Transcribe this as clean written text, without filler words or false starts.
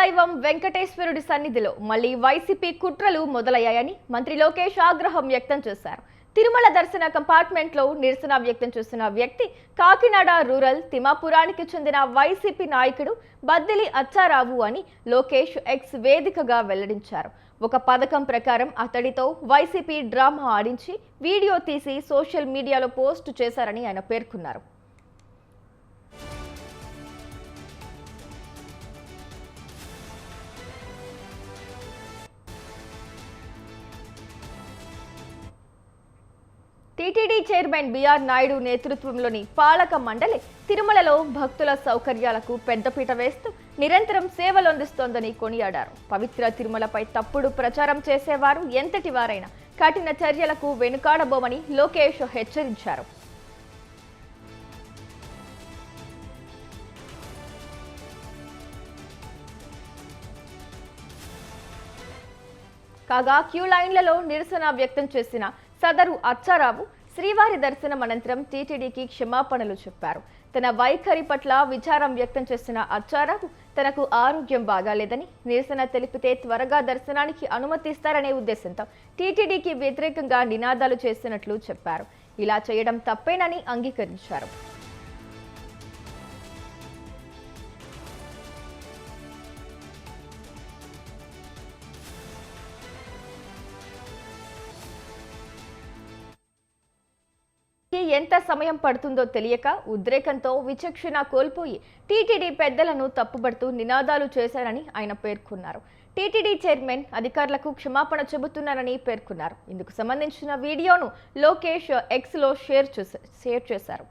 కులదైవం వెంకటేశ్వరుడి సన్నిధిలో మళ్లీ వైసీపీ కుట్రలు మొదలయ్యాయని మంత్రి లోకేష్ ఆగ్రహం వ్యక్తం చేశారు. తిరుమల దర్శన కంపార్ట్మెంట్లో నిరసన వ్యక్తం చేస్తున్న వ్యక్తి కాకినాడ రూరల్ తిమ్మాపురానికి చెందిన వైసీపీ నాయకుడు బద్దిలి అచ్చారావు అని లోకేష్ ఎక్స్ వేదికగా వెల్లడించారు. ఒక పథకం ప్రకారం అతడితో వైసీపీ డ్రామా ఆడించి వీడియో తీసి సోషల్ మీడియాలో పోస్ట్ చేశారని ఆయన పేర్కొన్నారు. టీటీడీ చైర్మన్ బిఆర్ నాయుడు నేతృత్వంలోని పాలక మండలి తిరుమలలో భక్తుల సౌకర్యాలకు పెద్దపీట వేస్తూ నిరంతరం సేవలందిస్తోందని కొనియాడారు. పవిత్ర తిరుమలపై తప్పుడు ప్రచారం చేసేవారు ఎంతటి వారైనా కఠిన చర్యలకు వెనుకాడబోమని లోకేష్ హెచ్చరించారు. కాగా క్యూ లైన్లలో నిరసన వ్యక్తం చేసిన సదరు అచ్చారావు శ్రీవారి దర్శనం అనంతరం టీటీడీకి క్షమాపణలు చెప్పారు. తన వైఖరి పట్ల విచారం వ్యక్తం చేసిన అచ్చారావు తనకు ఆరోగ్యం బాగాలేదని, నిరసన తెలిపితే త్వరగా దర్శనానికి అనుమతిస్తారనే ఉద్దేశంతో టీటీడీకి వ్యతిరేకంగా నినాదాలు చేస్తున్నట్లు చెప్పారు. ఇలా చేయడం తప్పేనని అంగీకరించారు. ఎంత సమయం పడుతుందో తెలియక ఉద్రేకంతో విచక్షణ కోల్పోయి టీటీడీ పెద్దలను తప్పుబడుతూ నినాదాలు చేశారని ఆయన పేర్కొన్నారు. టీటీడీ చైర్మన్ అధికారులకు క్షమాపణ చెబుతున్నారని పేర్కొన్నారు. ఇందుకు సంబంధించిన వీడియోను లోకేష్ ఎక్స్లో షేర్ చేశారు.